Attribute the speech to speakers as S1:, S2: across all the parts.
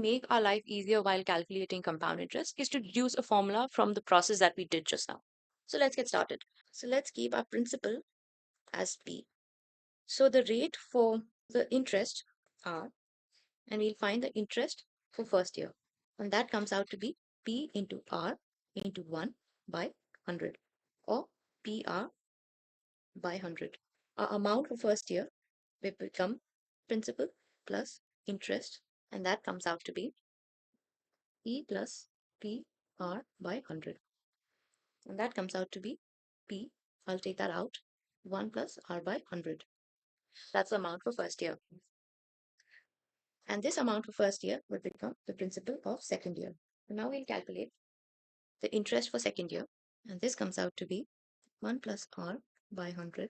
S1: make our life easier while calculating compound interest is to deduce a formula from the process that we did just now. So let's get started. So let's keep our principal as P. So the rate for the interest R, and we'll find the interest for first year. And that comes out to be P into R into 1 by 100, or PR by 100. Our amount for first year will become principal plus interest, and that comes out to be E plus PR by 100. And that comes out to be P, I'll take that out, 1 plus R by 100. That's the amount for first year. And this amount for first year will become the principal of second year. And now we'll calculate the interest for second year. And this comes out to be 1 plus R by 100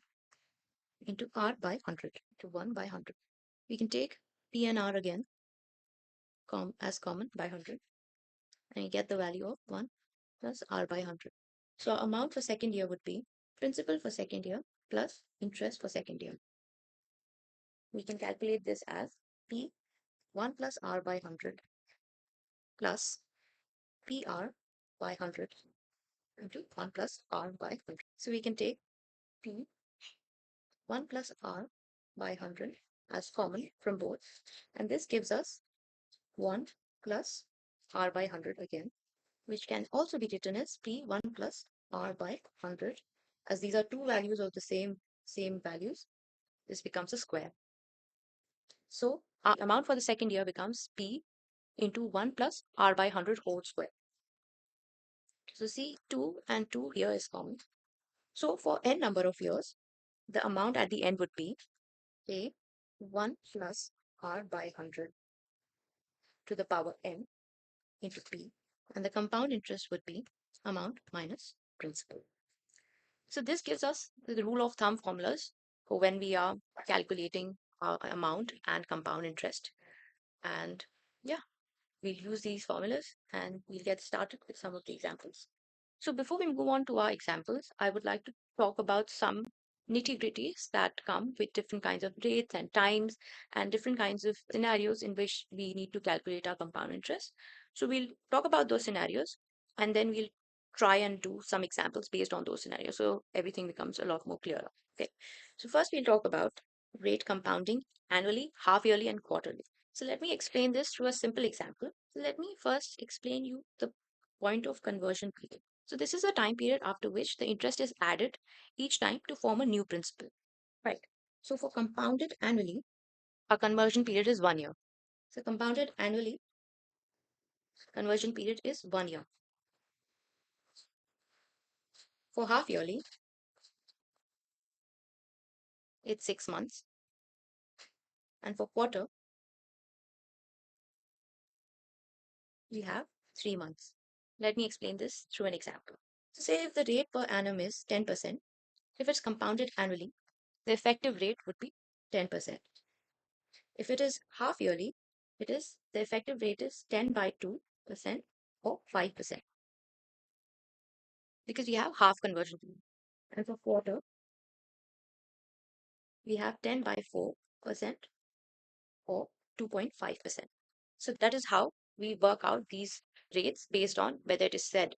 S1: into R by 100 to 1 by 100. We can take P and R again as common by 100. And you get the value of 1 plus R by 100. So our amount for second year would be principal for second year plus interest for second year. We can calculate this as P 1 plus R by 100 plus PR by 100 into 1 plus R by 100. So we can take P 1 plus R by 100 as common from both, and this gives us 1 plus R by 100 again, which can also be written as P1 plus R by 100. As these are two values of the same values, this becomes a square. So our amount for the second year becomes P into 1 plus R by 100 whole square. So see, 2 and 2 here is common. So for n number of years, the amount at the end would be A 1 plus R by 100 to the power n into P, and the compound interest would be amount minus principal. So this gives us the rule of thumb formulas for when we are calculating amount and compound interest. And yeah, we'll use these formulas and we'll get started with some of the examples. So before we move on to our examples, I would like to talk about some nitty-gritties that come with different kinds of rates and times and different kinds of scenarios in which we need to calculate our compound interest. So we'll talk about those scenarios and then we'll try and do some examples based on those scenarios, so everything becomes a lot more clearer. Okay, so first we'll talk about rate compounding annually, half yearly, and quarterly. So let me explain this through a simple example. So let me first explain you the point of conversion period. So this is a time period after which the interest is added each time to form a new principal. Right. So for compounded annually, our conversion period is 1 year. So compounded annually, conversion period is 1 year. For half yearly, it's 6 months. And for quarter, we have 3 months. Let me explain this through an example. So say if the rate per annum is 10%, if it's compounded annually, the effective rate would be 10%. If it is half yearly, the effective rate is 10 by 2% or 5%, because we have half conversion period. And for quarter, we have 10 by 4% or 2.5%. So that is how we work out these rates based on whether it is said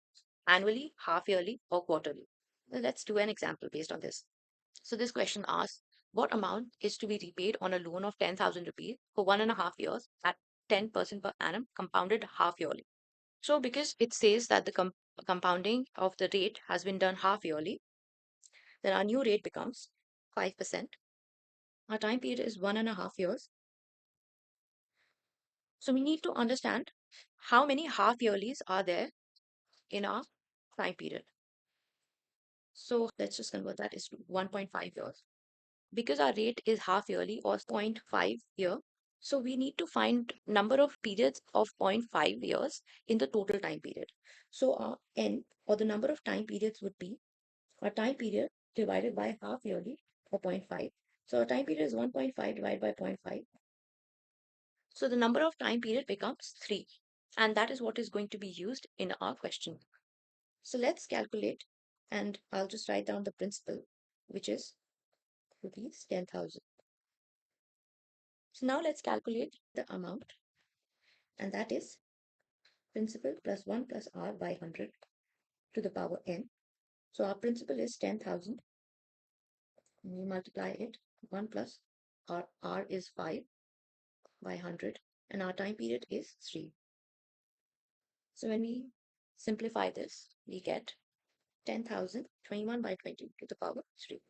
S1: annually, half yearly, or quarterly. Well, let's do an example based on this. So this question asks, what amount is to be repaid on a loan of 10,000 rupees for 1.5 years at 10% per annum, compounded half yearly? So because it says that the compounding of the rate has been done half yearly, then our new rate becomes 5%. Our time period is 1.5 years. So we need to understand how many half yearlies are there in our time period. So let's just convert that as 1.5 years. Because our rate is half yearly or 0.5 year, so we need to find number of periods of 0.5 years in the total time period. So our n, or the number of time periods, would be our time period divided by half yearly, or 0.5. So our time period is 1.5 divided by 0.5. So the number of time period becomes 3. And that is what is going to be used in our question. So let's calculate, and I'll just write down the principal, which is rupees 10,000. So now let's calculate the amount. and that is principal plus 1 plus r by 100 to the power n. So our principal is 10,000. We multiply it 1 plus r is 5 by 100, and our time period is 3. So when we simplify this, we get 10,021 by 20 to the power 3.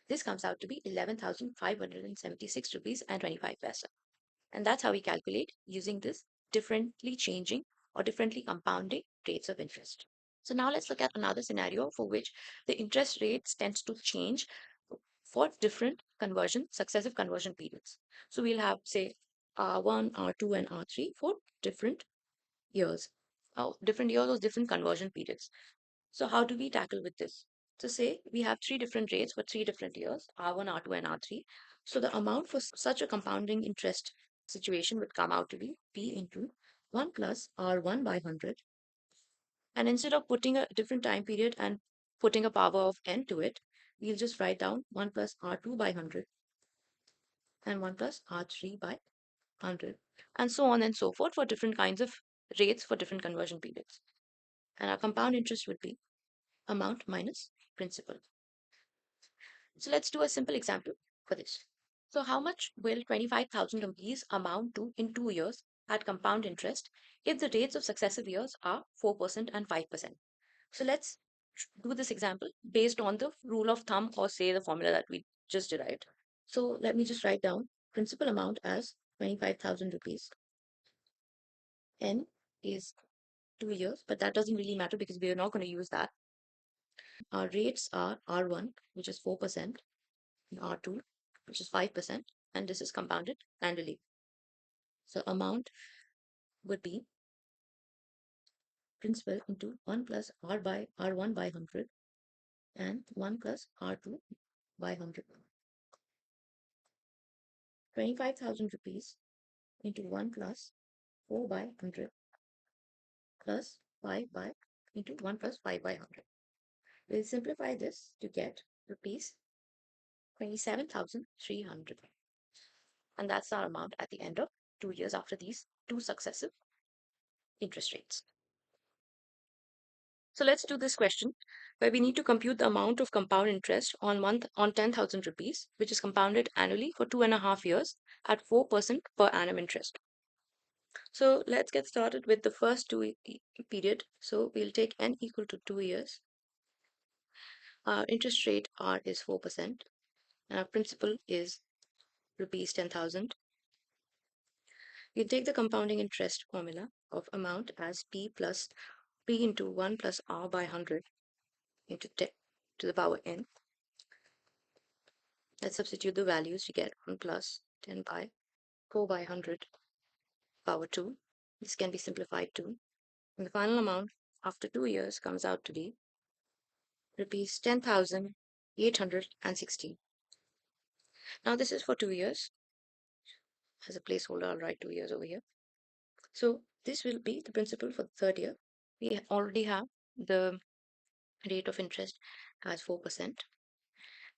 S1: This comes out to be 11,576 rupees and 25 paisa. And that's how we calculate using this differently changing or differently compounding rates of interest. So now let's look at another scenario for which the interest rates tends to change for different successive conversion periods. So we'll have, say, R1, R2, and R3 for different years. Different years or different conversion periods. So how do we tackle with this? So say we have three different rates for three different years, R1, R2, and R3. So the amount for such a compounding interest situation would come out to be P into 1 plus R1 by 100. And instead of putting a different time period and putting a power of n to it, we'll just write down 1 plus R2 by 100 and 1 plus R3 by 100, and so on and so forth for different kinds of rates for different conversion periods. And our compound interest would be amount minus principal. So let's do a simple example for this. So how much will 25,000 rupees amount to in 2 years at compound interest if the rates of successive years are 4% and 5%? So let's do this example based on the rule of thumb, or say the formula that we just derived. So let me just write down principal amount as 25,000 rupees. N is 2 years, but that doesn't really matter because we are not going to use that. Our rates are R1, which is 4%, and R2, which is 5%, and this is compounded annually. So amount would be principal into 1 plus R1 by 100 and 1 plus R2 by 100. 25,000 rupees into 1 plus 4 by 100 plus 5 by into 1 plus 5 by 100. We'll simplify this to get rupees 27,300. And that's our amount at the end of 2 years after these two successive interest rates. So let's do this question where we need to compute the amount of compound interest on 10,000 rupees, which is compounded annually for 2.5 years at 4% per annum interest. So let's get started with the first period. So we'll take n equal to 2 years. Our interest rate R is 4%, and our principal is rupees 10,000. We'll take the compounding interest formula of amount as P into 1 plus R by 100 into 10 to the power n. Let's substitute the values. We get 1 plus 10 by 4 by 100 power 2. This can be simplified too. And the final amount after 2 years comes out to be rupees 10,816. Now this is for 2 years. As a placeholder, I'll write 2 years over here. So this will be the principal for the third year. We already have the rate of interest as 4%.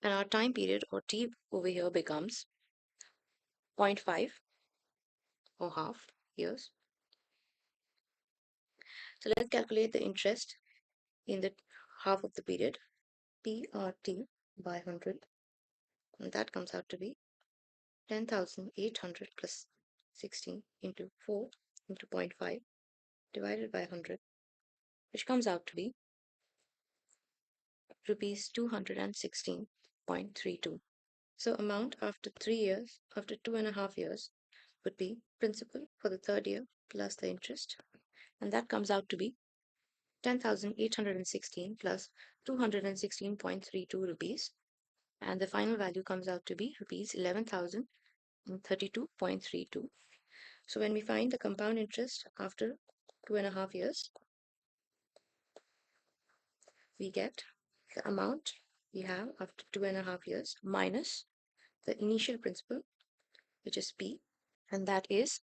S1: And our time period, or T over here, becomes 0.5 or half years. So let's calculate the interest in the half of the period, PRT by 100, and that comes out to be 10,800 plus 16 into 4 into 0.5 divided by 100, which comes out to be rupees 216.32. So amount after 3 years, after 2.5 years, would be principal for the third year plus the interest, and that comes out to be 10,816 plus 216.32 rupees, and the final value comes out to be rupees 11,032.32. So when we find the compound interest after 2.5 years, we get the amount we have after 2.5 years minus the initial principal, which is P, and that is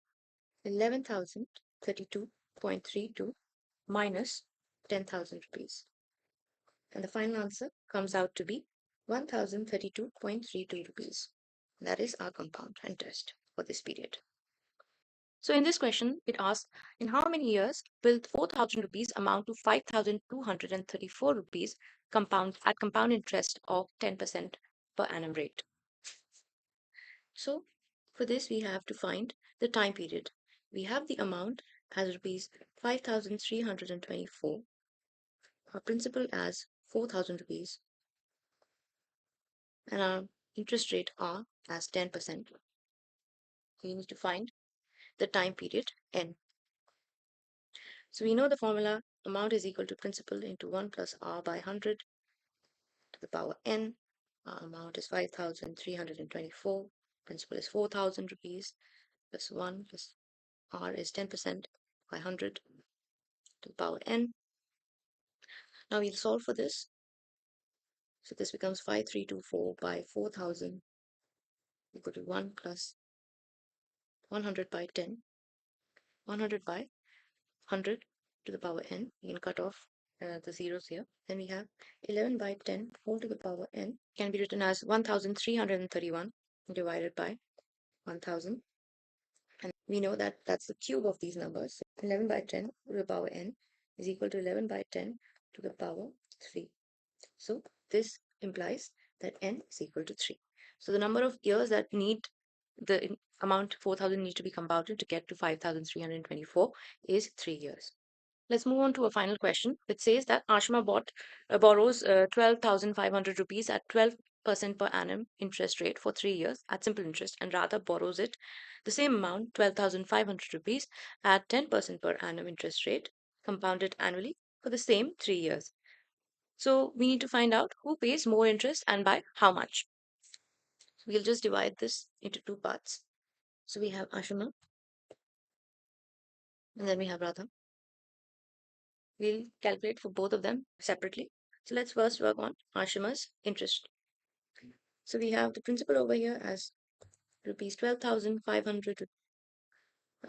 S1: 11,032.32 minus 10,000 rupees. And the final answer comes out to be 1,032.32 rupees. That is our compound interest for this period. So in this question, it asks, in how many years will 4,000 rupees amount to 5,234 rupees compound interest of 10% per annum rate? So for this, we have to find the time period. We have the amount as rupees 5,324, our principal as 4,000 rupees, and our interest rate R as 10%. We need to find the time period N. So we know the formula, amount is equal to principal into 1 plus R by 100 to the power N. Our amount is 5,324. Principal is 4,000 rupees plus 1 plus R is 10% by 100 to the power N. Now we'll solve for this. So this becomes 5,324 by 4,000 equal to 1 plus 100 by 10. 100 by 100 to the power N. You can cut off the zeros here. Then we have 11 by 10 whole to the power N can be written as 1,331 divided by 1,000. And we know that that's the cube of these numbers. So 11 by 10 to the power N is equal to 11 by 10 to the power 3. So this implies that N is equal to 3. So the number of years that need the amount 4,000 needs to be compounded to get to 5,324 is 3 years. Let's move on to a final question, which says that Ashma borrows 12,500 rupees at 12% per annum interest rate for 3 years at simple interest, and Radha borrows it the same amount, 12,500 rupees, at 10% per annum interest rate, compounded annually for the same 3 years. So we need to find out who pays more interest and by how much. So we'll just divide this into two parts. So we have Ashima and then we have Radha. We'll calculate for both of them separately. So let's first work on Ashima's interest. So we have the principal over here as rupees 12,500,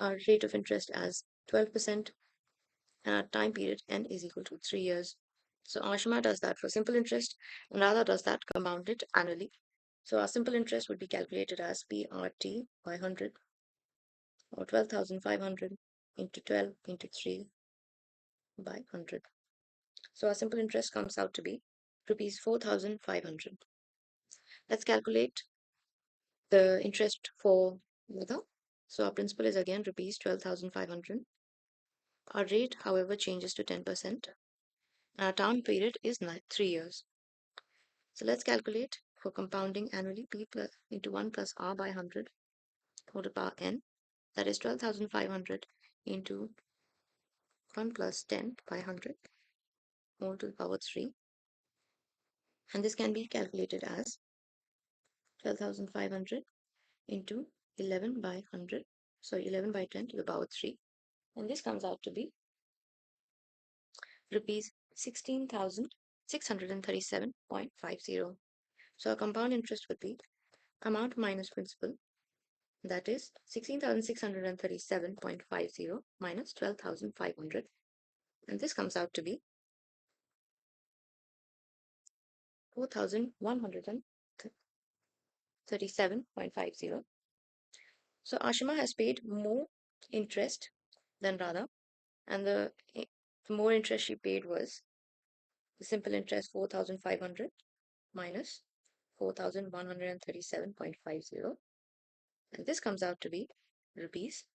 S1: our rate of interest as 12%, and our time period N is equal to 3 years. So Ashima does that for simple interest, and Radha does that compounded annually. So our simple interest would be calculated as PRT by 100, or 12,500 into 12 into 3 by 100. So our simple interest comes out to be rupees 4,500. Let's calculate the interest for Radha. So our principal is again rupees 12,500. Our rate, however, changes to 10%. Our time period is 3 years. So let's calculate for compounding annually P plus into 1 plus R by 100 whole to the power N. That is 12,500 into 1 plus 10 by 100 whole to the power 3. And this can be calculated as 12,500 into 11 by 100, sorry, 11 by 10 to the power 3. And this comes out to be rupees 16,637.50. So our compound interest would be amount minus principal, that is 16,637.50 minus 12,500. And this comes out to be 4,137.50. So Ashima has paid more interest than Radha, and the more interest she paid was the simple interest 4,500 minus 4,137.50, and this comes out to be rupees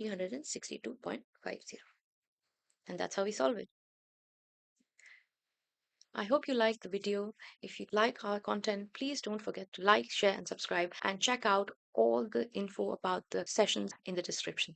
S1: 362.50. And that's how we solve it. I hope you liked the video. If you like our content, please don't forget to like, share, and subscribe, and check out all the info about the sessions in the description.